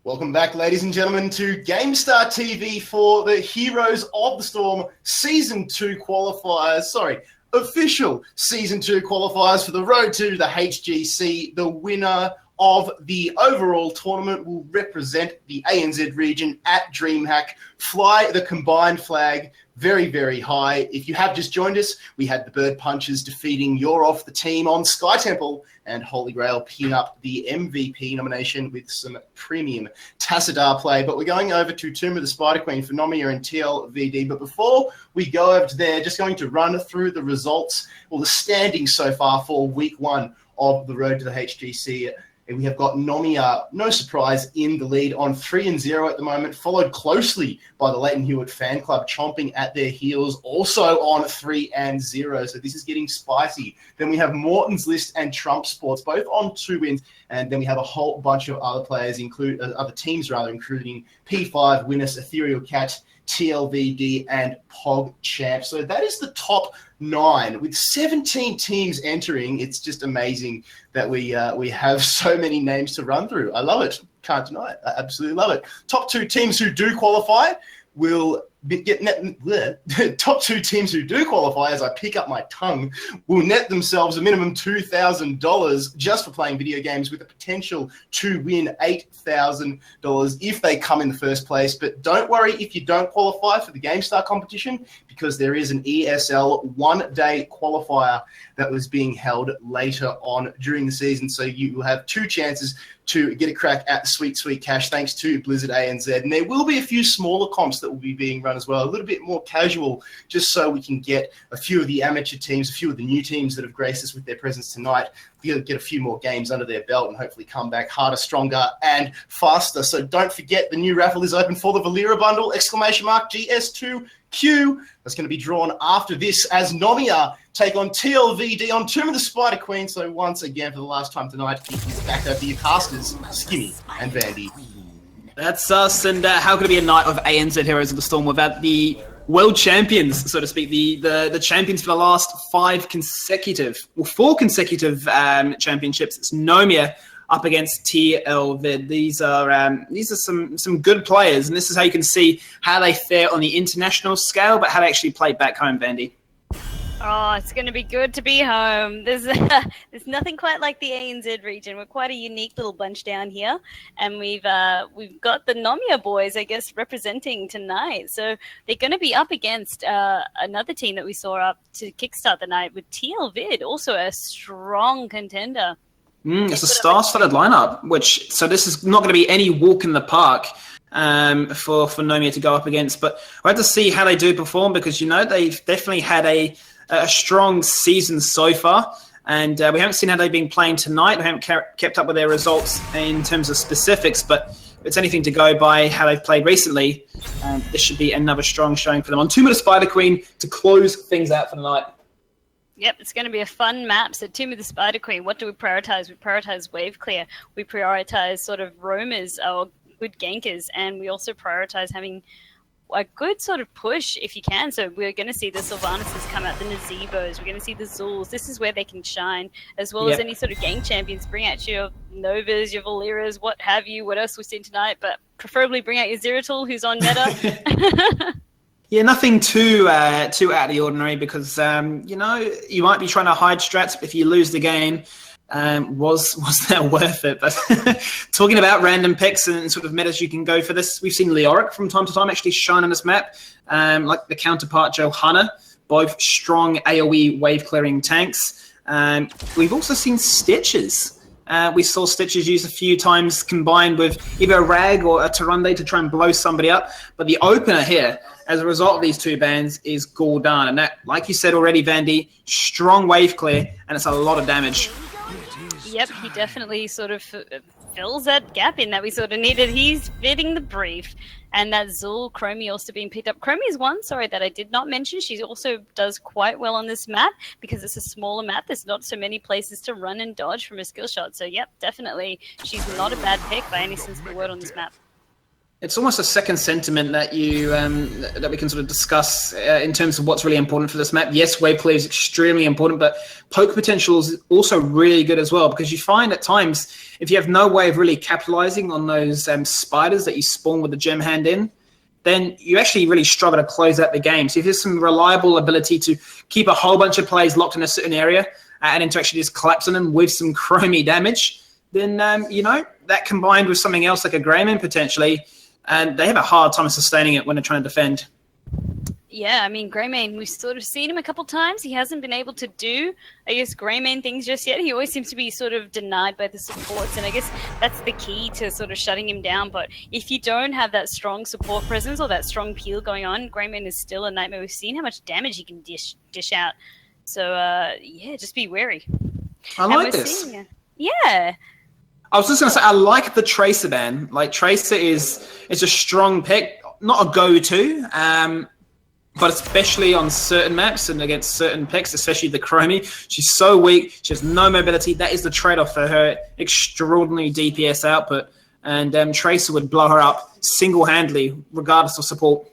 Welcome back, ladies and gentlemen, to GameStar TV for the Heroes of the Storm Season 2 qualifiers. Official Season 2 qualifiers for the road to the HGC. The winner of the overall tournament will represent the ANZ region at DreamHack, fly the combined flag very, very high. If you have just joined us, we had the Bird Punchers defeating You're Off the Team on Sky Temple, and Holy Grail picking up the MVP nomination with some premium Tassadar play. But we're going over to Tomb of the Spider Queen for Nomia and TLVID. But before we go over to there, just going to run through the results, the standings so far for week 1 of the road to the HGC. And we have got Nomia, no surprise, in the lead on 3-0 at the moment, followed closely by the Leighton Hewitt fan club chomping at their heels, also on 3-0. So this is getting spicy. Then we have Morton's List and Trump Sports, both on 2 wins. And then we have a whole bunch of other players, other teams, including P5, Winnis, Ethereal Cat, TLVD, and PogChamp. So that is the top 9 with 17 teams entering. It's just amazing that we have so many names to run through. I love it. Can't deny it. I absolutely love it. Top 2 teams who do qualify will top 2 teams who do qualify, as I pick up my tongue, will net themselves a minimum $2,000 just for playing video games, with the potential to win $8,000 if they come in the first place. But don't worry if you don't qualify for the GameStar competition, because there is an ESL one-day qualifier that was being held later on during the season. So you will have 2 chances to get a crack at the sweet, sweet cash, thanks to Blizzard ANZ. And there will be a few smaller comps that will be being run as well, a little bit more casual, just so we can get a few of the amateur teams, a few of the new teams that have graced us with their presence tonight, get a few more games under their belt and hopefully come back harder, stronger, and faster. So don't forget, the new raffle is open for the Valera bundle, !GS2Q. That's going to be drawn after this as Nomia take on TLVD on Tomb of the Spider Queen. So once again, for the last time tonight, it is back over to your casters, Skinny and Vandy. That's us, and how could it be a night of ANZ Heroes of the Storm without the world champions, so to speak, the champions for the last 4 consecutive championships. It's Nomia up against TLVID. These are some good players, and this is how you can see how they fare on the international scale, but how they actually play back home, Vandy. Oh, it's going to be good to be home. There's nothing quite like the ANZ region. We're quite a unique little bunch down here, and we've got the Nomia boys, I guess, representing tonight. So they're going to be up against another team that we saw up to kickstart the night with TLVID, also a strong contender. It's a star-studded lineup, so this is not going to be any walk in the park for Nomia to go up against. But we'll have to see how they do perform, because they've definitely had a strong season so far, and we haven't seen how they've been playing tonight. We haven't kept up with their results in terms of specifics, but if it's anything to go by how they've played recently, this should be another strong showing for them on Tomb of the Spider Queen to close things out for the night. Yep, it's going to be a fun map. So Tomb of the Spider Queen, what do we prioritize? We prioritize wave clear. We prioritize sort of roamers or good gankers, and we also prioritize having a good sort of push if you can. So we're going to see the Sylvanuses come out, the Nazebos, we're going to see the Zuls. This is where they can shine, as well as any sort of gank champions. Bring out your Novas, your Valeras, what have you, what else we've seen tonight, but preferably bring out your Zeratul, who's on meta. Yeah, nothing too out of the ordinary, because you might be trying to hide strats, but if you lose the game, was that worth it? But talking about random picks and sort of metas you can go for this, we've seen Leoric from time to time actually shine on this map, like the counterpart Johanna, both strong AoE wave clearing tanks. We've also seen Stitches. We saw Stitches used a few times combined with either a Rag or a Tarunde to try and blow somebody up. But the opener here, as a result of these 2 bans, is Gul'dan. And that, like you said already, Vandy, strong wave clear, and it's a lot of damage. Yep, he definitely sort of fills that gap in that we sort of needed. He's fitting the brief. And that Zul, Chromie also being picked up. Chromie is one, that I did not mention. She also does quite well on this map, because it's a smaller map. There's not so many places to run and dodge from a skill shot. So, yep, definitely she's not a bad pick by any sense of the word on this map. It's almost a second sentiment that that we can sort of discuss in terms of what's really important for this map. Yes, wave clear is extremely important, but poke potential is also really good as well, because you find at times if you have no way of really capitalizing on those spiders that you spawn with the gem hand in, then you actually really struggle to close out the game. So if there's some reliable ability to keep a whole bunch of plays locked in a certain area and then to actually just collapse on them with some chromie damage, then that combined with something else like a Greyman potentially, and they have a hard time sustaining it when they're trying to defend. Yeah, I mean, Greymane, we've sort of seen him a couple times. He hasn't been able to do, I guess, Greymane things just yet. He always seems to be sort of denied by the supports, and I guess that's the key to sort of shutting him down. But if you don't have that strong support presence or that strong peel going on, Greymane is still a nightmare. We've seen how much damage he can dish out. So, just be wary. I like this. Yeah. I was just going to say, I like the Tracer ban. Like, Tracer is a strong pick, not a go-to, but especially on certain maps and against certain picks, especially the Chromie. She's so weak. She has no mobility. That is the trade-off for her extraordinary DPS output. And Tracer would blow her up single-handedly, regardless of support.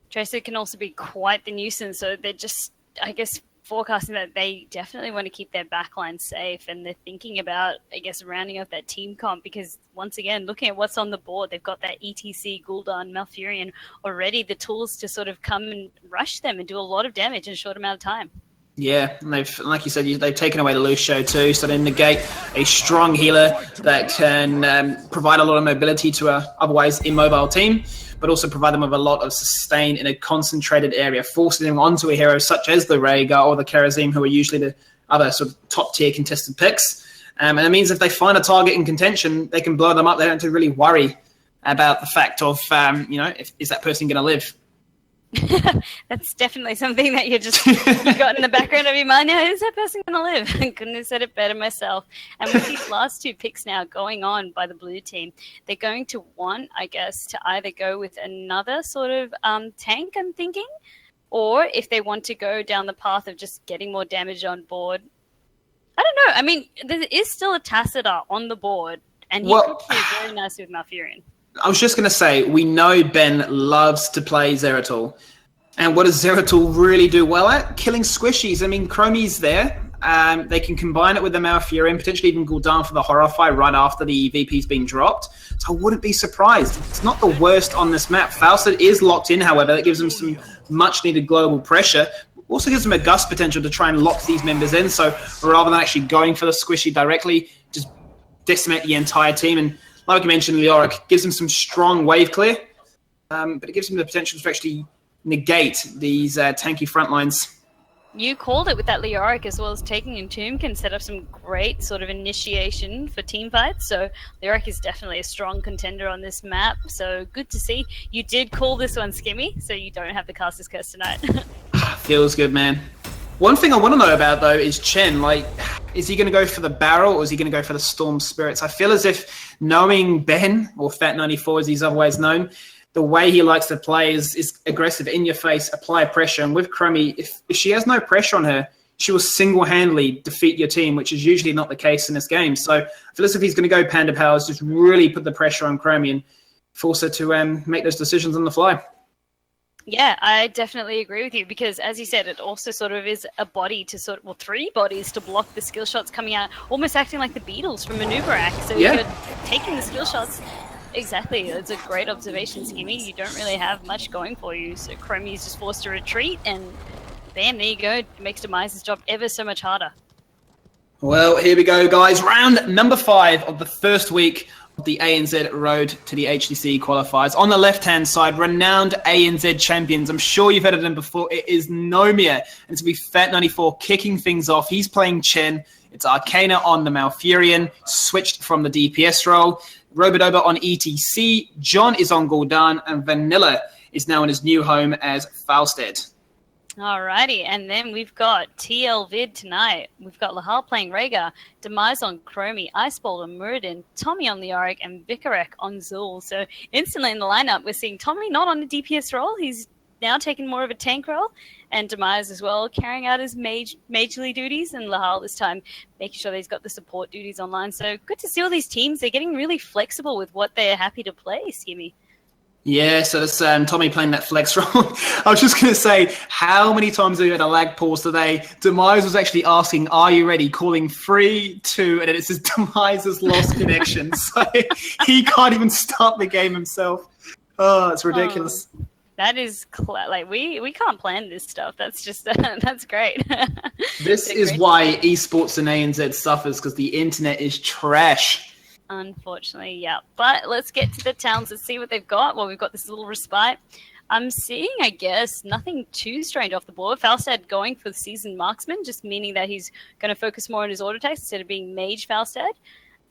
Tracer can also be quite the nuisance. So they're just, I guess, forecasting that they definitely want to keep their backline safe, and they're thinking about, I guess, rounding up that team comp, because once again, looking at what's on the board, they've got that ETC, Gul'dan, Malfurion already, the tools to sort of come and rush them and do a lot of damage in a short amount of time. Yeah, and they've, like you said, they've taken away the Lucio too, so they negate a strong healer that can provide a lot of mobility to a otherwise immobile team, but also provide them with a lot of sustain in a concentrated area, forcing them onto a hero such as the Rhaegar or the Kharazim, who are usually the other sort of top-tier contested picks. And it means if they find a target in contention, they can blow them up. They don't have to really worry about the fact of, is that person going to live? That's definitely something that you've got in the background of your mind. Yeah, is that person going to live? I couldn't have said it better myself. And with these last two picks now going on by the blue team, they're going to want, I guess, to either go with another sort of tank, I'm thinking, or if they want to go down the path of just getting more damage on board. I don't know. I mean, there is still a Tacita on the board, and he could play very nicely with Malfurion. I was just going to say, we know Ben loves to play Zeratul. And what does Zeratul really do well at? Killing squishies. I mean, Chromie's there. They can combine it with the Malfurion, potentially even Gul'dan for the Horrify right after the VP's been dropped. So I wouldn't be surprised. It's not the worst on this map. Falstad is locked in, however. That gives them some much-needed global pressure. Also gives them a gust potential to try and lock these members in. So rather than actually going for the squishy directly, just decimate the entire team. And like you mentioned, Leoric gives them some strong wave clear, but it gives them the potential to actually negate these tanky front lines. You called it with that Leoric, as well as taking Entomb can set up some great sort of initiation for team fights. So Leoric is definitely a strong contender on this map. So good to see. You did call this one Skimmy, so you don't have the Caster's Curse tonight. Feels good, man. One thing I want to know about, though, is Chen. Like, is he going to go for the barrel or is he going to go for the Storm Spirits? I feel as if knowing Ben, or Fat94 as he's otherwise known, the way he likes to play is aggressive, in your face, apply pressure. And with Chromie, if she has no pressure on her, she will single-handedly defeat your team, which is usually not the case in this game. So I feel as if he's going to go Panda Powers, just really put the pressure on Chromie and force her to make those decisions on the fly. Yeah, I definitely agree with you, because as you said, it also sort of is a body to three bodies to block the skill shots coming out, almost acting like the Beatles from Maneuver So you're taking the skill shots. Exactly, it's a great observation, Skimmy. You don't really have much going for you, so Chromie is just forced to retreat, and bam, there you go. It makes Demise's job ever so much harder. Well, here we go, guys. Round number 5 of the first week of the ANZ Road to the HDC qualifiers. On the left-hand side, renowned ANZ champions. I'm sure you've heard of them before. It is Nomia, and it's going to be Fat94 kicking things off. He's playing Chen. It's Arcana on the Malfurion, switched from the DPS role. Robodoba on ETC, John is on Gul'dan, and Vanilla is now in his new home as Falstad. Alrighty, and then we've got TLVID tonight. We've got Lahal playing Rhaegar, Demise on Chromie, Icebolt on Muradin, Tommy on Leoric, and Vikarek on Zul. So instantly in the lineup, we're seeing Tommy not on the DPS role. He's now taking more of a tank role, and Demise as well, carrying out his majorly duties, and Lahal this time making sure that he's got the support duties online. So good to see all these teams. They're getting really flexible with what they're happy to play, Skimmy. Yeah, so that's Tommy playing that flex role. I was just going to say, how many times have we had a lag pause today? Demise was actually asking, are you ready? Calling 3, 2, and it says Demise has lost connection. So he can't even start the game himself. Oh, it's ridiculous. That is like we can't plan this stuff. That's just that's great. This is why esports in ANZ suffers, because the internet is trash. Unfortunately, yeah. But let's get to the towns and see what they've got. Well, we've got this little respite. I'm seeing, I guess, nothing too strange off the board. Falstad going for the seasoned marksman, just meaning that he's going to focus more on his auto attacks instead of being mage Falstad,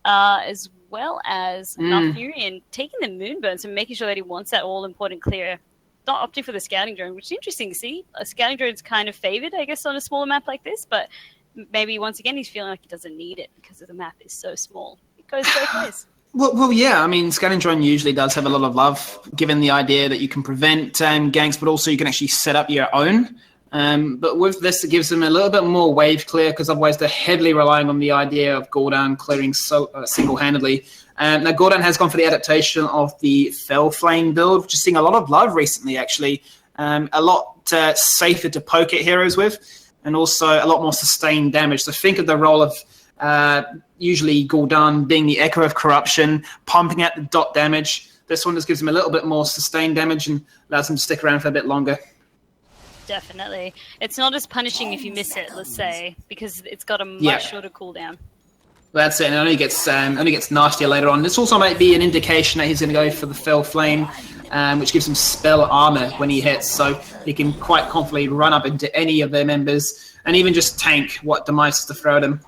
as well as Malfurion taking the moonburn, so making sure that he wants that all-important clear. Not opting for the scouting drone, which is interesting to see. A scouting drone is kind of favored, I guess, on a smaller map like this, but maybe once again he's feeling like he doesn't need it because the map is so small. Goes both ways. Well, yeah. I mean, scanning drone usually does have a lot of love, given the idea that you can prevent ganks, but also you can actually set up your own. But with this, it gives them a little bit more wave clear, because otherwise they're heavily relying on the idea of Gordon clearing single-handedly. Now, Gordon has gone for the adaptation of the Fell Flame build, which is seeing a lot of love recently, actually. A lot safer to poke at heroes with, and also a lot more sustained damage. So think of the role of usually Gul'dan being the Echo of Corruption, pumping out the dot damage. This one just gives him a little bit more sustained damage and allows him to stick around for a bit longer. Definitely. It's not as punishing if you miss it, let's say, because it's got a much shorter cooldown. That's it, and it only gets nastier later on. This also might be an indication that he's going to go for the Fell Flame, which gives him spell armor when he hits, so he can quite confidently run up into any of their members and even just tank what Demise has to throw at him.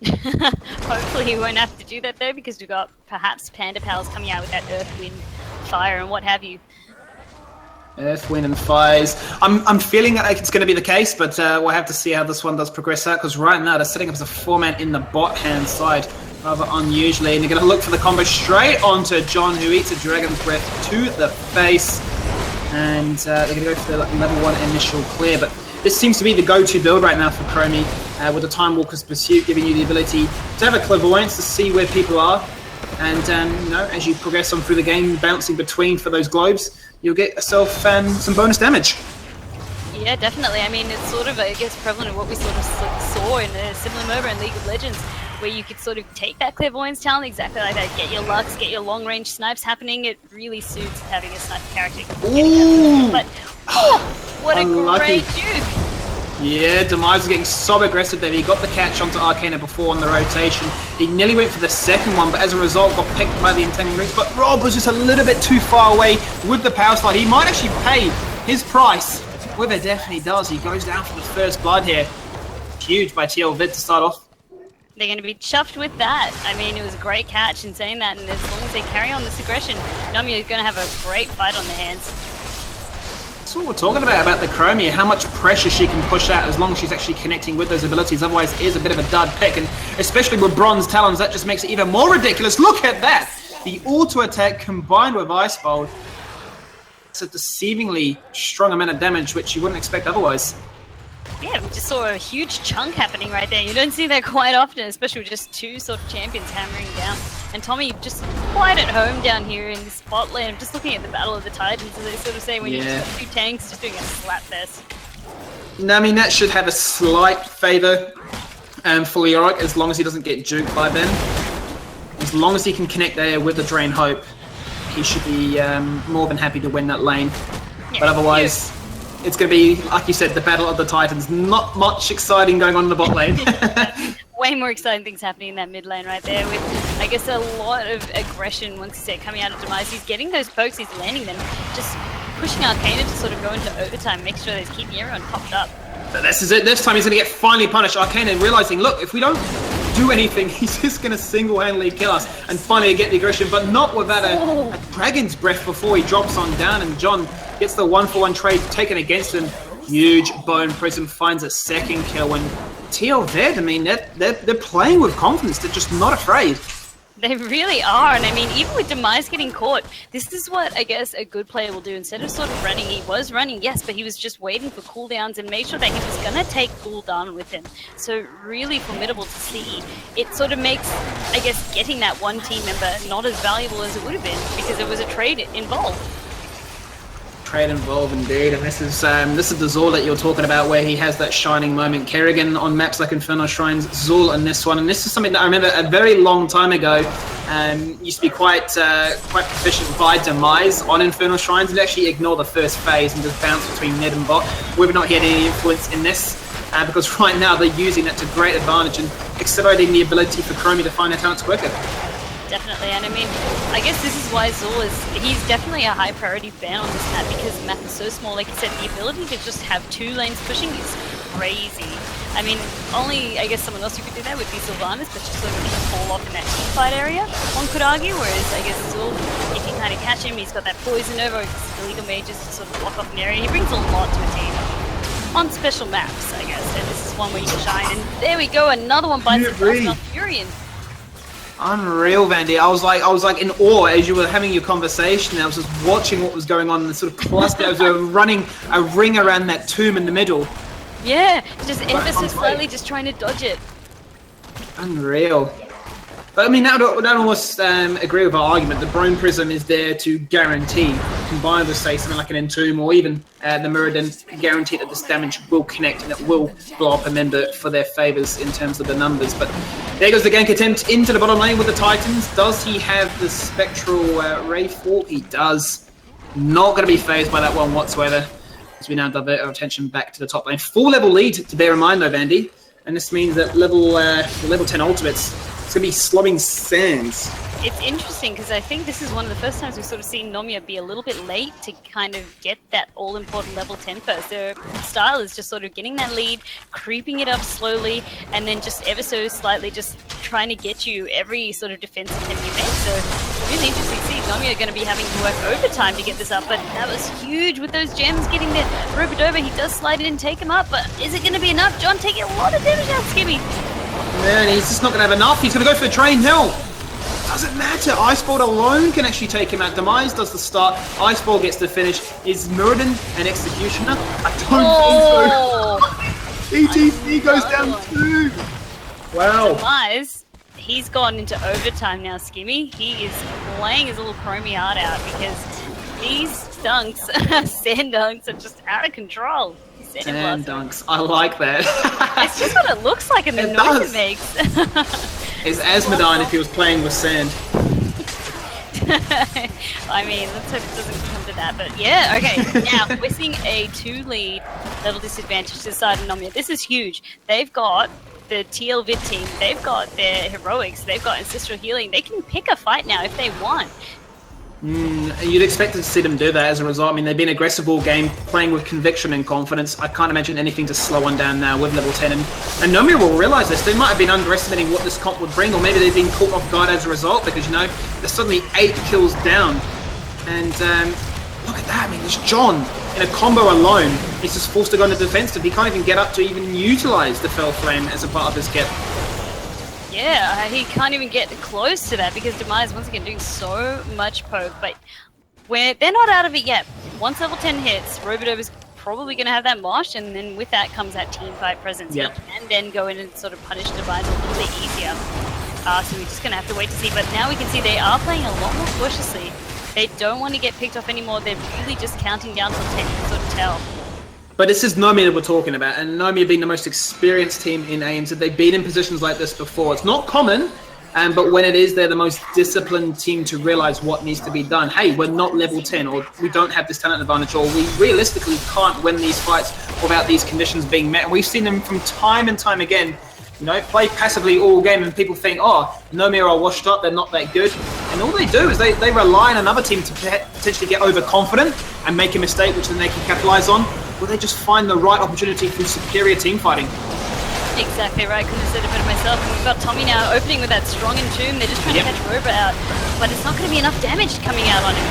Hopefully he won't have to do that though, because we've got perhaps Panda Pals coming out with that Earth, Wind, Fire and what have you. Earth, Wind and Fires. I'm feeling like it's going to be the case, but we'll have to see how this one does progress out, because right now they're setting up as a 4-man in the bot hand side, rather unusually, and they're going to look for the combo straight onto John, who eats a Dragon's Breath to the face, and they're going to go for the level 1 initial clear, but this seems to be the go-to build right now for Chromie, with the Time Walker's Pursuit giving you the ability to have a clairvoyance to see where people are. And, as you progress on through the game, bouncing between for those globes, you'll get yourself some bonus damage. Yeah, definitely. I mean, it's sort of, I guess, prevalent of what we sort of saw in a similar MOBA in League of Legends, where you could sort of take that clairvoyance talent exactly like that, get your Lux, get your long-range snipes happening. It really suits having a sniper character. Ooh! But, what a great juke! Yeah, Demise is getting so aggressive there. He got the catch onto Arcana before on the rotation. He nearly went for the second one, but as a result got picked by the intending rings. But Rob was just a little bit too far away with the power slide. He might actually pay his price. Whether definitely does. He goes down for the first blood here. Huge by TLVID to start off. They're going to be chuffed with that. I mean, it was a great catch in saying that, and as long as they carry on this aggression, Nomia is going to have a great fight on their hands. That's what we're talking about the Chromie, how much pressure she can push out as long as she's actually connecting with those abilities. Otherwise, it is a bit of a dud pick, and especially with Bronze Talons, that just makes it even more ridiculous. Look at that! The auto attack combined with Ice Bolt. It's a deceivingly strong amount of damage, which you wouldn't expect otherwise. Yeah, we just saw a huge chunk happening right there. You don't see that quite often, especially with just two sort of champions hammering down. And Tommy just quite at home down here in the spotland, just looking at the Battle of the Titans, as they sort of say, when you just got two tanks just doing a slap fest. No, I mean, that should have a slight favour for Leoric, as long as he doesn't get juked by Ben. As long as he can connect there with the Drain Hope, he should be more than happy to win that lane. Yeah, but otherwise, it's going to be, like you said, the Battle of the Titans. Not much exciting going on in the bot lane. Way more exciting things happening in that mid lane right there, with, I guess, a lot of aggression once you say coming out of Demise. He's getting those pokes, he's landing them, just pushing Arcana to sort of go into overtime, make sure that he's keeping everyone popped up. But this is it. This time he's going to get finally punished. Arcana realizing, look, if we don't do anything, he's just going to single-handedly kill us and finally get the aggression, but not without a Dragon's Breath before he drops on down, and John gets the 1-for-1 trade taken against him. Huge Bone Prism finds a second kill, and TLVID, I mean, they're playing with confidence. They're just not afraid. They really are, and I mean, even with Demise getting caught, this is what I guess a good player will do. Instead of sort of running, he was running, yes, but he was just waiting for cooldowns and made sure that he was going to take Gul'dan with him. So really formidable to see. It sort of makes, I guess, getting that one team member not as valuable as it would have been, because there was a trade involved. trade involved indeed, and this is the Zul that you're talking about, where he has that shining moment. Kerrigan on maps like Infernal Shrines, Zul in this one, and this is something that I remember a very long time ago. Used to be quite proficient by Demise on Infernal Shrines, and actually ignore the first phase and just bounce between mid and bot. We've not had any influence in this. Because right now they're using that to great advantage and accelerating the ability for Chromie to find their talents quicker. Definitely, and I mean, I guess this is why Zul he's definitely a high priority ban on this map, because the map is so small. Like you said, the ability to just have 2 lanes pushing is crazy. I mean, only, I guess someone else who could do that would be Sylvanas, but just sort of fall off in that team fight area, one could argue, whereas I guess Zul, if you kind of catch him, he's got that poison over, illegal mages to sort of block off an area. He brings a lot to a team. On special maps, I guess, and this is one where you can shine, and there we go, another one bites the dust off Furion. Unreal, Vandy. I was like in awe as you were having your conversation. I was just watching what was going on in the sort of cluster. I was running a ring around that tomb in the middle. Yeah, just ever so slightly, just trying to dodge it. Unreal. But I mean, that would almost agree with our argument. The Brome Prism is there to guarantee, combined with, say, something like an Entomb or even the Mirrodin, guarantee that this damage will connect and it will blow up a member for their favours in terms of the numbers. But there goes the gank attempt into the bottom lane with the Titans. Does he have the Spectral Ray Fall? He does. Not going to be phased by that one whatsoever, as we now divert our attention back to the top lane. Full level lead, to bear in mind though, Vandy. And this means that level 10 ultimates, it's going to be slobbing sands. It's interesting because I think this is one of the first times we've sort of seen Nomia be a little bit late to kind of get that all-important level 10 first. Their style is just sort of getting that lead, creeping it up slowly, and then just ever so slightly just trying to get you every sort of defensive attempt you make. So it's really interesting to see Nomia going to be having to work overtime to get this up, but that was huge with those gems getting the Robodova. He does slide in and take him up, but is it going to be enough? John taking a lot of damage out, Skibby. Man, he's just not going to have enough. He's going to go for the train. Hell, doesn't matter. Iceball alone can actually take him out. Demise does the start. Iceball gets the finish. Is Mirrodin an executioner? I don't think so. ETC goes down too. Wow. Demise, he's gone into overtime now, Skimmy. He is playing his little Chromie art out because these dunks, sand dunks, are just out of control. Sand dunks. I like that. It's just what it looks like and the noise it makes. It's Asmodine if he was playing with sand. I mean, let's hope it doesn't come to that, but yeah, okay. Now, we're seeing a 2-lead level disadvantage to the side of Nomia. This is huge. They've got the TLVID team, they've got their heroics, they've got ancestral healing. They can pick a fight now if they want. You'd expect to see them do that as a result. I mean, they've been aggressive all game, playing with conviction and confidence. I can't imagine anything to slow one down now with level 10. And Nomia will realise this. They might have been underestimating what this comp would bring, or maybe they've been caught off guard as a result, because, you know, there's suddenly 8 kills down. And look at that. I mean, there's John in a combo alone. He's just forced to go into defensive. He can't even get up to even utilise the Fell Flame as a part of his kit. Yeah, he can't even get close to that because Demise once again doing so much poke, but they're not out of it yet. Once level 10 hits, Robodova's probably going to have that mosh, and then with that comes that team fight presence. Yep. He can then go in and sort of punish Demise a little bit easier. So we're just going to have to wait to see, but now we can see they are playing a lot more cautiously. They don't want to get picked off anymore. They're really just counting down till 10, you can sort of tell. But this is Nomia that we're talking about, and Nomia being the most experienced team in ANZ. They've been in positions like this before. It's not common, but when it is, they're the most disciplined team to realise what needs to be done. Hey, we're not level 10, or we don't have this talent advantage, or we realistically can't win these fights without these conditions being met. And we've seen them from time and time again, you know, play passively all game, and people think, oh, Nomia are washed up, they're not that good. And all they do is they rely on another team to potentially get overconfident and make a mistake, which then they can capitalise on. Or they just find the right opportunity through superior team fighting. Exactly right, couldn't have said it better myself. And we've got Tommy now opening with that strong Entomb. They're just trying to catch Robo out, but it's not going to be enough damage coming out on him.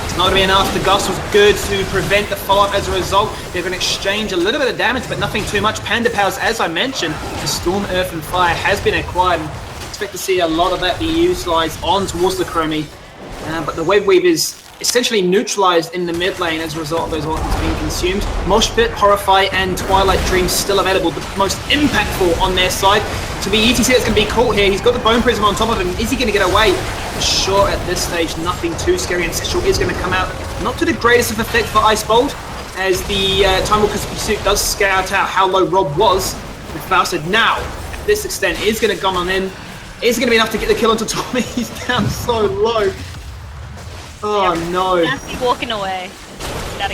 It's not going to be enough. The Gust was good to prevent the follow-up as a result. They're going to exchange a little bit of damage, but nothing too much. Panda Powers, as I mentioned, the Storm, Earth and Fire has been acquired. And expect to see a lot of that be utilised on towards the Chromie. But the Web Weave is essentially neutralized in the mid lane as a result of those items being consumed. Mosh Pit, Horrify, and Twilight Dream still available, the most impactful on their side. to be ETC that's going to be caught here. He's got the Bone Prism on top of him. Is he going to get away? For sure, at this stage, nothing too scary. Ancestral is going to come out. Not to the greatest of effect for Icebolt, as the Time Walker's pursuit does scout out how low Rob was. And Fausted now, at this extent, is going to come on in. Is it going to be enough to get the kill onto Tommy? He's down so low. Oh no. Nasty walking away.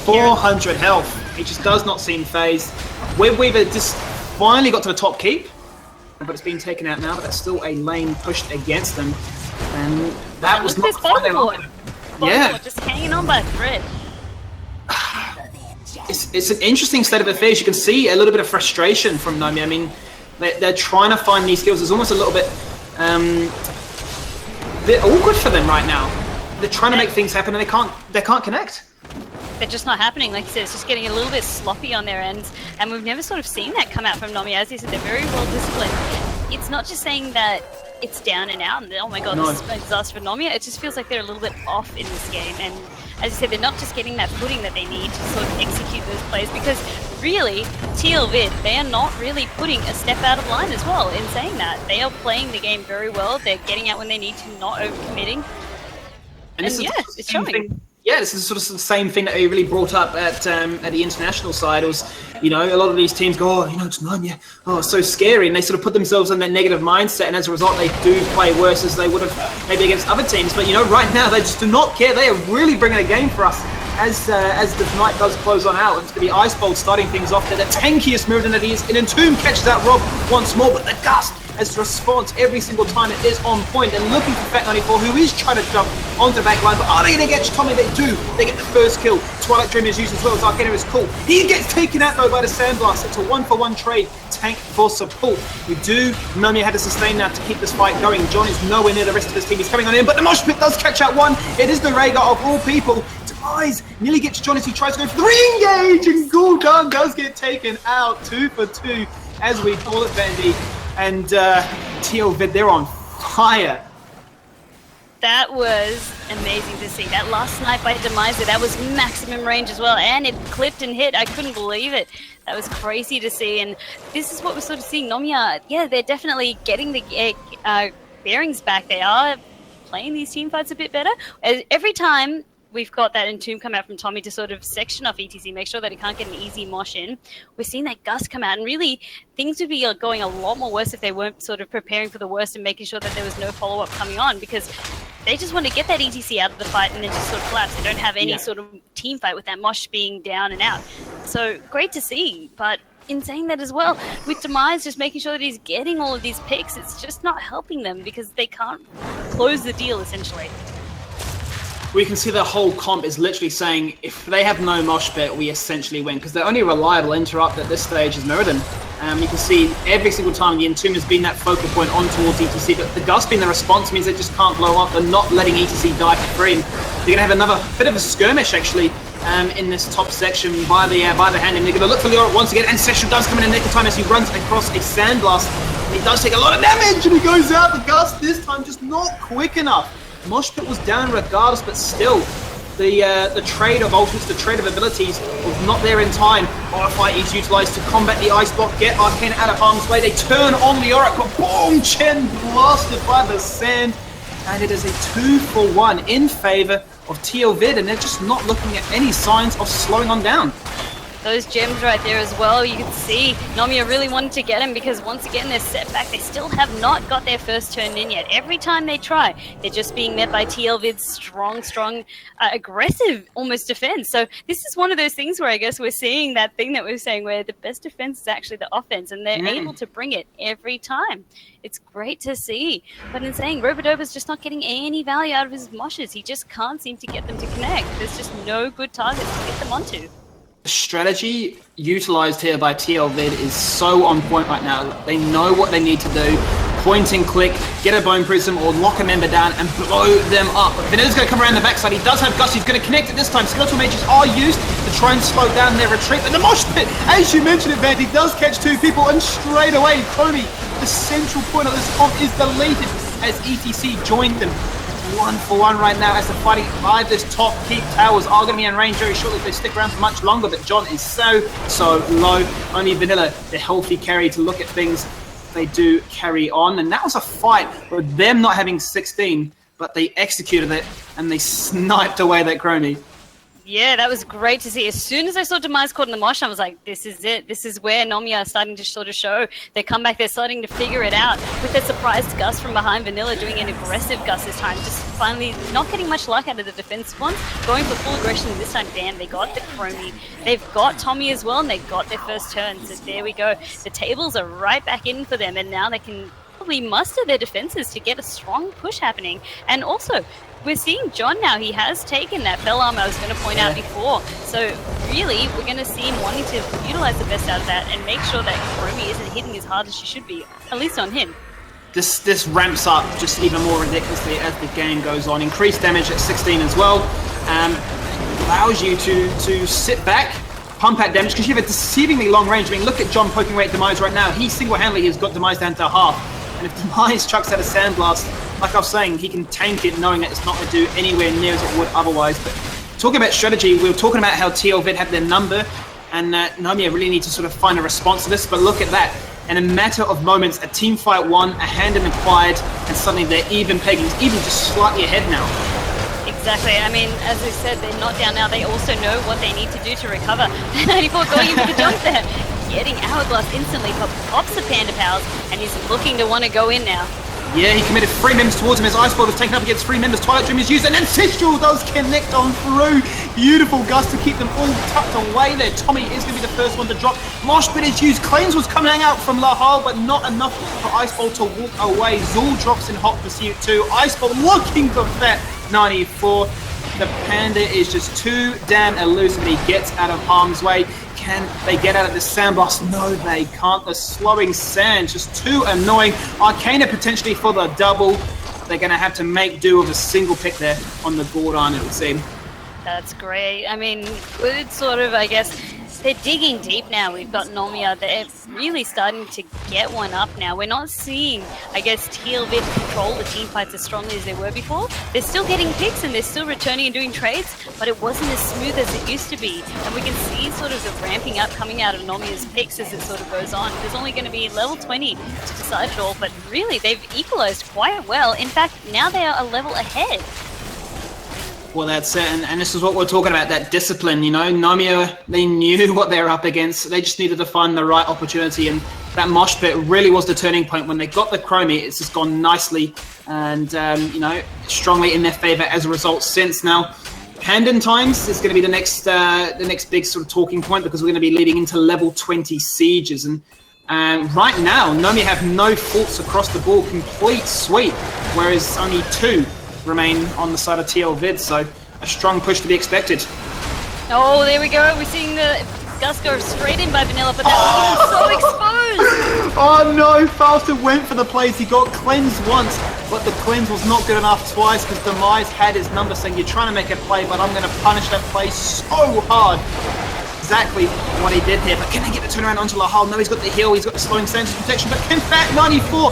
400 health. He just does not seem phased. Web Weaver just finally got to the top keep, but it's been taken out now, but that's still a lane pushed against them. And that was not quite. Yeah. Just hanging on by a thread. It's an interesting state of affairs. You can see a little bit of frustration from Nomia. I mean, they're trying to find these kills. It's almost a little bit awkward for them right now. They're trying to make things happen and they can't connect. They're just not happening. Like you said, it's just getting a little bit sloppy on their ends, and we've never sort of seen that come out from Nomia. As you said, they're very well disciplined. It's not just saying that it's down and out and oh my god, this is a disaster for Nomia. It just feels like they're a little bit off in this game, and as you said, they're not just getting that footing that they need to sort of execute those plays, because really, TLVID, they are not really putting a step out of line as well in saying that. They are playing the game very well. They're getting out when they need to, not overcommitting. And yeah, it's showing. Yeah, this is sort of the same thing that we really brought up at the international side. It was, you know, a lot of these teams go, oh, you know, it's Nomia, oh, it's so scary, and they sort of put themselves in that negative mindset, and as a result, they do play worse as they would have maybe against other teams. But you know, right now they just do not care. They are really bringing a game for us. As the night does close on out, it's going to be Icebolt starting things off. They're the tankiest Mirrodin it is, and Entomb catches out Rob once more, but the Gust as a response every single time it is on point, and looking for Fat94, who is trying to jump onto the back line, but are they going to get Tommy? They do. They get the first kill. Twilight Dreamer is used as well as Arcana is cool. He gets taken out though by the Sandblast. It's a 1-for-1 trade. Tank for support. Nomia had to sustain that to keep this fight going. John is nowhere near the rest of his team. He's coming on in, but the Mosh Pit does catch out one. It is the Rhaegar of all people. Demise nearly gets John as he tries to go for the re-engage, and Gul'dan does get taken out. 2 for 2 as we call it, Vandy. And TLVID, they're on fire. That was amazing to see. That last snipe by Demise, that was maximum range as well, and it clipped and hit. I couldn't believe it. That was crazy to see, and this is what we're sort of seeing. Nomia, yeah, they're definitely getting the bearings back. They are playing these team fights a bit better. Every time we've got that Entomb come out from Tommy to sort of section off ETC, make sure that he can't get an easy mosh in. We're seeing that Gust come out, and really things would be going a lot more worse if they weren't sort of preparing for the worst and making sure that there was no follow-up coming on, because they just want to get that ETC out of the fight and then just sort of collapse. They don't have any sort of team fight with that mosh being down and out. So great to see, but in saying that as well, with Demise just making sure that he's getting all of these picks, it's just not helping them because they can't close the deal essentially. We can see the whole comp is literally saying if they have no mosh pit, we essentially win, because the only reliable interrupt at this stage is Mirrodin. You can see every single time the Entomb has been that focal point on towards ETC, but the Gust being the response means they just can't blow up. They're not letting ETC die for free. They're going to have another bit of a skirmish actually in this top section by the hand. And they're going to look for Leora once again, and Session does come in nick of time as he runs across a Sandblast. He does take a lot of damage, and he goes out. The Gust this time just not quick enough. Mosh Pit was down regardless, but still, the trade of ultimates, the trade of abilities was not there in time. RFI is utilised to combat the Ice Block, get Arcana out of harm's way. They turn on Leoric, but boom, Chen blasted by the sand. And it is a 2-for-1 in favour of TLVID, and they're just not looking at any signs of slowing on down. Those gems right there as well, you can see Nomia really wanted to get him because once again they're set back. They still have not got their first turn in yet. Every time they try, they're just being met by TLVID's strong, aggressive almost defense. So this is one of those things where I guess we're seeing that thing that we were saying where the best defense is actually the offense, and they're able to bring it every time. It's great to see. But in saying Robodoba's just not getting any value out of his moshes. He just can't seem to get them to connect. There's just no good targets to get them onto. The strategy utilised here by TLVID is so on point right now. They know what they need to do. Point and click, get a Bone Prism or lock a member down and blow them up. Vanilla's going to come around the backside. He does have Gus. He's going to connect it this time. Skeletal Mages are used to try and slow down their retreat. But the Mosh Pit, as you mentioned it, Vandy, does catch 2 people, and straight away, Kobe, the central point of this comp, is deleted as ETC joined them. 1-for-1 right now as the fighting by this top keep. Towers are going to be in range very shortly if they stick around for much longer, but John is so low. Only Vanilla, the healthy carry to look at things. they do carry on. And that was a fight with them not having 16, but they executed it and they sniped away that Chromie. Yeah, that was great to see. As soon as I saw Demise caught in the mosh, I was like, this is it. This is where Nomia are starting to sort of show their comeback. They're starting to figure it out with their surprise Gus from behind. Vanilla doing an aggressive Gus this time. Just finally not getting much luck out of the defensive ones. Going for full aggression this time. Damn, they got the Chromie. They've got Tommy as well, and they got their first turn. So there we go. The tables are right back in for them, and now they can probably muster their defenses to get a strong push happening. And also, we're seeing John now. He has taken that fell arm I was going to point out before. So really, we're going to see him wanting to utilize the best out of that and make sure that Chromie isn't hitting as hard as she should be, at least on him. This ramps up just even more ridiculously as the game goes on. Increased damage at 16 as well. Allows you to sit back, pump out damage, because you have a deceivingly long range. I mean, look at John poking away at Demise right now. He single-handedly has got Demise down to half. And if Demise chucks out a Sandblast, like I was saying, he can tank it knowing that it's not going to do anywhere near as it would otherwise. But talking about strategy, we were talking about how TLVID have their number, and Nomia really need to sort of find a response to this. But look at that. In a matter of moments, a team fight won, a hand in acquired, and suddenly they're even pegging, even just slightly ahead now. Exactly. I mean, as I said, they're not down now. They also know what they need to do to recover. 94 going into the jump there. Getting Hourglass instantly, pops the Panda Powers, and he's looking to want to go in now. Yeah, he committed 3 members towards him. His Ice Ball was taken up against 3 members. Twilight Dream is used, and then Sigil does connect on through. Beautiful Gus to keep them all tucked away there. Tommy is going to be the first one to drop. Mosh Pit is used. Claims was coming out from Lahal, but not enough for Ice Ball to walk away. Zul drops in hot pursuit too. Ice Ball looking for Fat 94. The Panda is just too damn elusive. He gets out of harm's way. Can they get out of the Sandblast? No, they can't. The slowing sand, just too annoying. Arcana potentially for the double. They're going to have to make do with a single pick there on the Gordon, it would seem. That's great. I mean, good sort of, I guess, they're digging deep now. We've got Nomia. They're really starting to get one up now. We're not seeing, I guess, TLVID control the team fights as strongly as they were before. They're still getting picks and they're still returning and doing trades, but it wasn't as smooth as it used to be. And we can see sort of the ramping up coming out of Nomia's picks as it sort of goes on. There's only going to be level 20 to decide it all, but really, they've equalized quite well. In fact, now they are a level ahead. Well, that's it, and this is what we're talking about, that discipline, you know. Nomia, they knew what they were up against. They just needed to find the right opportunity, and that mosh pit really was the turning point. When they got the Chromie, it's just gone nicely and, you know, strongly in their favor as a result since. Now, Pandan times is going to be the next big sort of talking point, because we're going to be leading into level 20 sieges. And right now, Nomia have no faults across the board, complete sweep, whereas only 2 remain on the side of TLVID, so a strong push to be expected. Oh, there we go. We're seeing the Gus go straight in by Vanilla, but that was so exposed. Oh no, Faster went for the plays. He got cleansed once, but the cleanse was not good enough twice, because Demise had his number saying, you're trying to make a play, but I'm going to punish that play so hard. Exactly what he did here, but can they get the turnaround onto Lahal? No, he's got the heal, he's got the slowing sands protection, but can Fat 94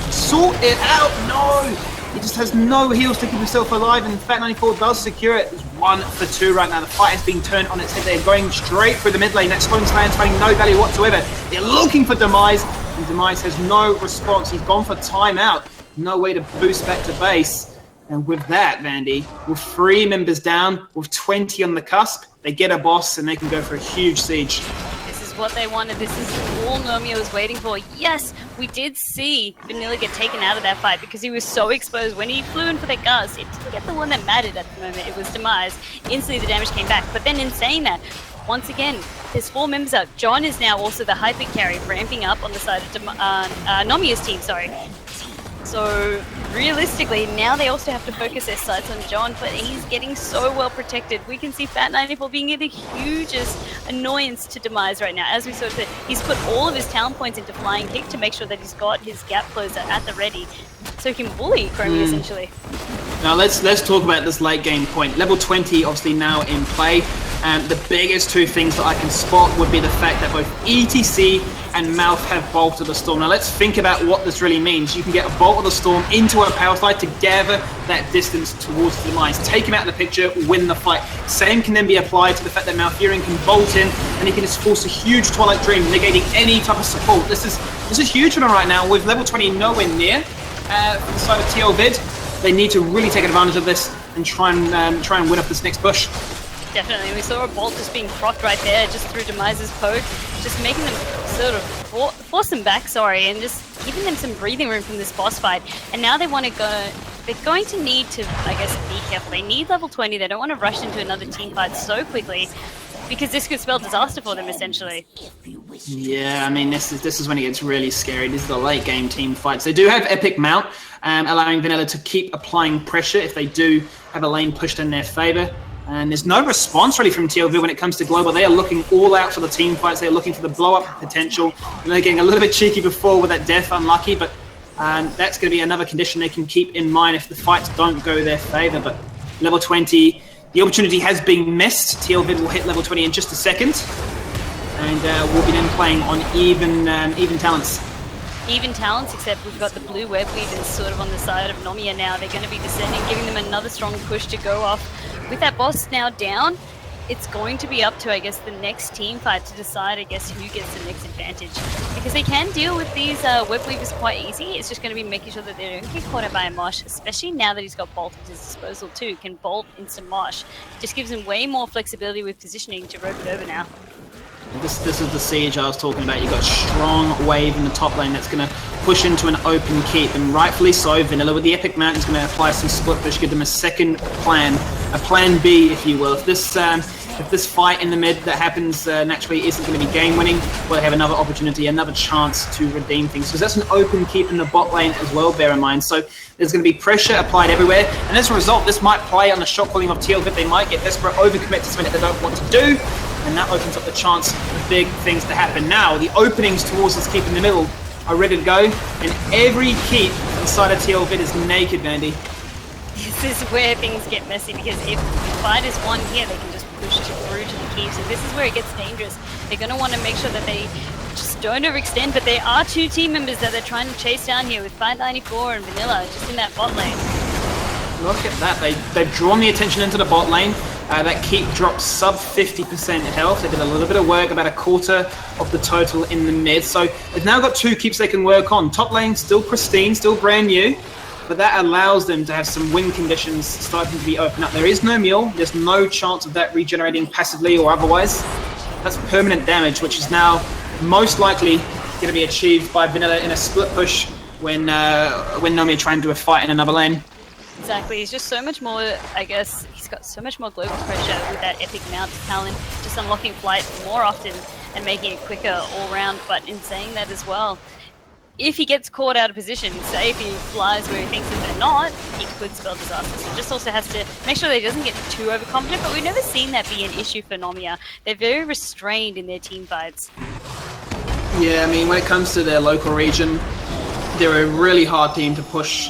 sort it out? No! He just has no heals to keep himself alive, and Fat 94 does secure it. It's 1 for 2 right now. The fight has been turned on its head. They're going straight through the mid lane. That slowing sand's finding no value whatsoever. They're looking for Demise, and Demise has no response. He's gone for timeout. No way to boost back to base. And with that, Vandy, with 3 members down, with 20 on the cusp, they get a boss and they can go for a huge siege. This is what they wanted. This is all Nomia was waiting for. Yes, we did see Vanilla get taken out of that fight because he was so exposed. When he flew in for the Gus, it didn't get the one that mattered at the moment. It was Demise. Instantly the damage came back. But then in saying that, once again, there's 4 members up. John is now also the hyper carry, ramping up on the side of Nomia's team, sorry. So realistically, now they also have to focus their sights on John, but he's getting so well protected. We can see Fat 94 being the hugest annoyance to Demise right now. As we sort of said, he's put all of his talent points into flying kick to make sure that he's got his gap closer at the ready, so he can bully Chromie essentially. Now let's talk about this late game point. Level 20 obviously now in play. The biggest two things that I can spot would be the fact that both ETC and Mouth have bolted the Storm. Now let's think about what this really means. You can get a Bolt of the Storm into a Power Slide to gather that distance towards the mines. Take him out of the picture, win the fight. Same can then be applied to the fact that Malfurion can bolt in and he can just force a huge Twilight Dream, negating any type of support. This is huge for them right now. With level 20 nowhere near from the side of TLVID, they need to really take advantage of this and try and win up this next push. Definitely. We saw a Bolt just being procced right there, just through Demise's poke, just making them sort of force them back, and just giving them some breathing room from this boss fight. And now they want to go, they're going to need to, I guess, be careful. They need level 20. They don't want to rush into another team fight so quickly, because this could spell disaster for them, essentially. Yeah, I mean, this is when it gets really scary. This is the late game team fights. They do have Epic Mount, allowing Vanilla to keep applying pressure if they do have a lane pushed in their favor. And there's no response really from TLV when it comes to Global. They are looking all out for the team fights. They're looking for the blow-up potential. And they're getting a little bit cheeky before with that death, unlucky, but that's going to be another condition they can keep in mind if the fights don't go their favor. But level 20, the opportunity has been missed. TLV will hit level 20 in just a second. And we'll be then playing on even talents. Even talents, except we've got the blue web weavers sort of on the side of Nomia now. They're going to be descending, giving them another strong push to go off. With that boss now down, it's going to be up to, I guess, the next team fight to decide, I guess, who gets the next advantage. Because they can deal with these web weavers quite easy. It's just going to be making sure that they don't get caught out by a mosh, especially now that he's got Bolt at his disposal too. Can Bolt instant mosh. Just gives him way more flexibility with positioning to rope it over now. This is the siege I was talking about. You've got a strong wave in the top lane that's going to push into an open keep, and rightfully so. Vanilla with the Epic Mount is going to apply some split push, give them a second plan, a plan B, if you will. If this fight in the mid that happens naturally isn't going to be game winning, we'll have another opportunity, another chance to redeem things, because that's an open keep in the bot lane as well, bear in mind. So there's going to be pressure applied everywhere, and as a result, this might play on the shot calling of TLVID. They might get desperate, overcommit to something that they don't want to do, and that opens up the chance for big things to happen. Now, the openings towards this keep in the middle are ready to go, and every keep inside of TLVID is naked, Vandy. This is where things get messy, because if fighters won here, they can just push through to the keep. So this is where it gets dangerous. They're going to want to make sure that they just don't overextend, but there are two team members that they're trying to chase down here with 594 and Vanilla just in that bot lane. Look at that. They've drawn the attention into the bot lane. That keep dropped sub 50% health. They did a little bit of work, about a quarter of the total in the mid. So they've now got two keeps they can work on. Top lane still pristine, still brand new, but that allows them to have some win conditions starting to be open up. There is no mule. There's no chance of that regenerating passively or otherwise. That's permanent damage, which is now most likely going to be achieved by Vanilla in a split push when Nomia trying to do a fight in another lane. Exactly, he's just so much more, I guess, he's got so much more global pressure with that Epic Mount talent, just unlocking flight more often and making it quicker all round. But in saying that as well, if he gets caught out of position, say if he flies where he thinks that they're not, he could spell disaster. So just also has to make sure that he doesn't get too overconfident, but we've never seen that be an issue for Nomia. They're very restrained in their team fights. Yeah, I mean, when it comes to their local region, they're a really hard team to push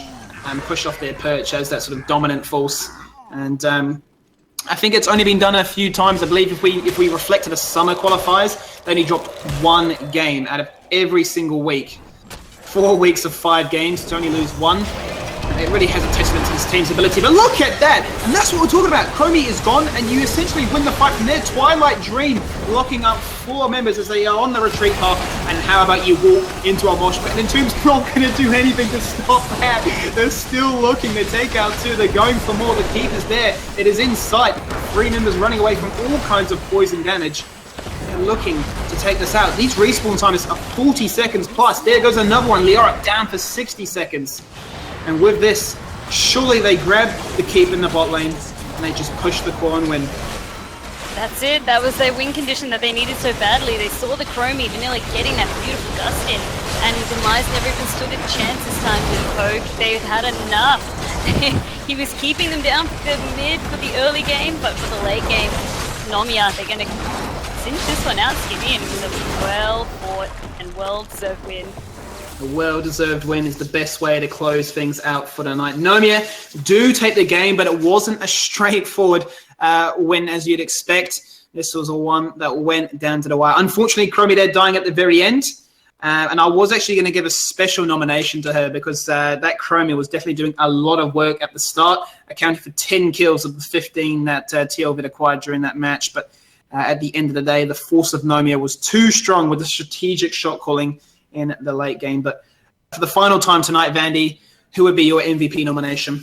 off their perch as that sort of dominant force. And I think it's only been done a few times. I believe if we reflect to the summer qualifiers, they only dropped one game out of every single week. 4 weeks of 5 games to only lose one. And it really has a testament to this team's ability. But look at that! And that's what we're talking about. Chromie is gone, and you essentially win the fight from there. Twilight Dream locking up 4 members as they are on the retreat path. And how about you walk into a mosh pit? And Entomb's not going to do anything to stop that. They're still looking. They take out 2. They're going for more. The keep is there. It is in sight. 3 members running away from all kinds of poison damage. They're looking to take this out. These respawn times are 40 seconds plus. There goes another one. Liara down for 60 seconds. And with this, surely they grab the keep in the bot lane and they just push the core and win. That's it. That was their win condition that they needed so badly. They saw the Chromie Vanilla getting that beautiful gust in, and Demise never even stood a chance this time to poke. They've had enough. He was keeping them down for the mid for the early game, but for the late game, Nomia, they're going to cinch this one out, Skippy, and it was a well-fought and well-deserved win. A well-deserved win is the best way to close things out for tonight. Nomia do take the game, but it wasn't a straightforward win as you'd expect. This was a one that went down to the wire. Unfortunately, Chromie there dying at the very end. And I was actually going to give a special nomination to her because that Chromie was definitely doing a lot of work at the start, accounting for 10 kills of the 15 that TLVID acquired during that match. But at the end of the day, the force of Nomia was too strong with the strategic shot calling in the late game. But for the final time tonight, Vandy, who would be your MVP nomination?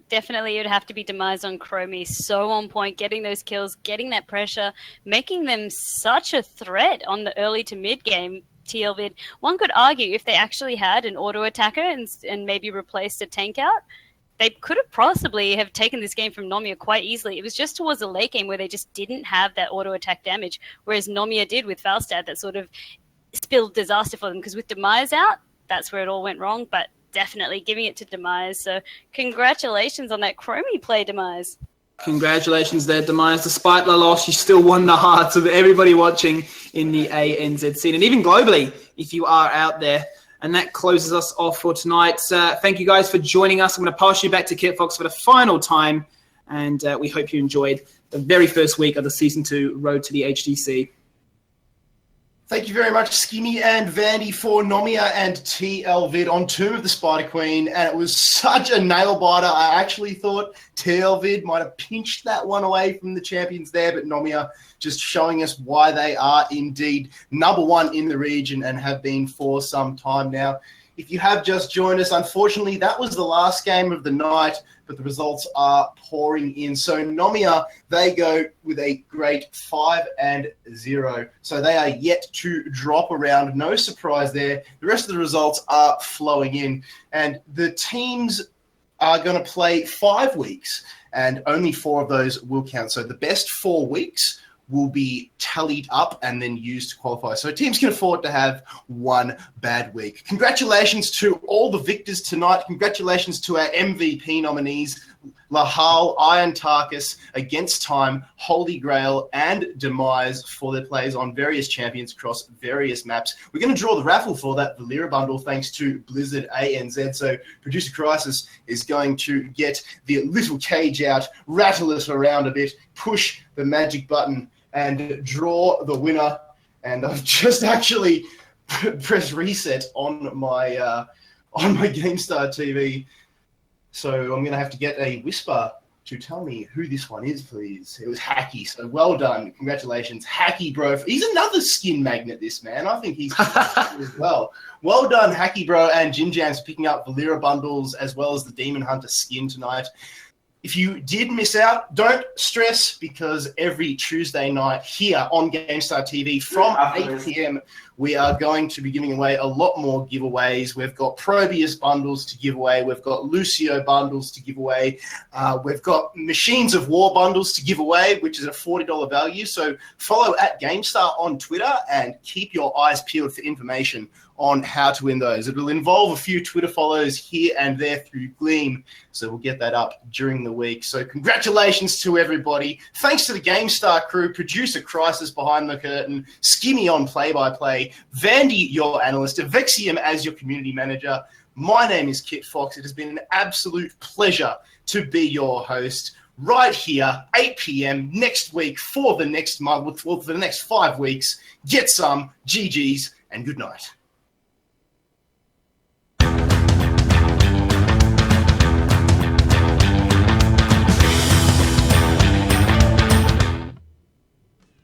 Definitely, it would have to be Demise on Chromie. So on point, getting those kills, getting that pressure, making them such a threat on the early to mid game. TLVID. One could argue if they actually had an auto attacker and maybe replaced a tank out, they could have possibly have taken this game from Nomia quite easily. It was just towards the late game where they just didn't have that auto attack damage, whereas Nomia did with Falstad. That sort of spilled disaster for them because with Demise out, that's where it all went wrong. But definitely giving it to Demise. So congratulations on that Chromie play, Demise. Congratulations there, Demise. Despite the loss, you still won the hearts of everybody watching in the ANZ scene and even globally if you are out there. And that closes us off for tonight. Thank you guys for joining us. I'm going to pass you back to Kit Fox for the final time. And we hope you enjoyed the very first week of the Season 2 Road to the HGC. Thank you very much, Skinny and Vandy, for Nomia and TLVID on Tomb of the Spider Queen. And it was such a nail-biter. I actually thought TLVID might have pinched that one away from the champions there, but Nomia just showing us why they are indeed number one in the region and have been for some time now. If you have just joined us, unfortunately, that was the last game of the night, but the results are pouring in. So Nomia, they go with a great 5-0. So they are yet to drop around. No surprise there. The rest of the results are flowing in. And the teams are going to play 5 weeks, and only 4 of those will count. So the best 4 weeks will be tallied up and then used to qualify. So teams can afford to have one bad week. Congratulations to all the victors tonight. Congratulations to our MVP nominees, Lahal, Iron Tarkus, Against Time, Holy Grail, and Demise for their plays on various champions across various maps. We're going to draw the raffle for that Valera bundle thanks to Blizzard ANZ. So Producer Crisis is going to get the little cage out, rattle it around a bit, push the magic button, and draw the winner. And I've just actually pressed reset on my GameStar TV. So I'm going to have to get a whisper to tell me who this one is, please. It was Hacky. So well done. Congratulations. Hacky, bro. He's another skin magnet, this man. I think he's as well. Well done, Hacky, bro, and Jim Jams for picking up Valera bundles as well as the Demon Hunter skin tonight. If you did miss out, don't stress because every Tuesday night here on GameStar TV from 8 p.m, we are going to be giving away a lot more giveaways. We've got Probius bundles to give away. We've got Lucio bundles to give away. We've got Machines of War bundles to give away, which is a $40 value. So follow at GameStar on Twitter and keep your eyes peeled for information on how to win those. It will involve a few Twitter follows here and there through Gleam, so we'll get that up during the week. So congratulations to everybody. Thanks to the GameStar crew, Producer Crisis behind the curtain, Skimmy on play-by-play, Vandy, your analyst, Vexium as your community manager. My name is Kit Fox. It has been an absolute pleasure to be your host right here, 8 p.m. next week for the next month, for the next 5 weeks. Get some, GGs, and good night.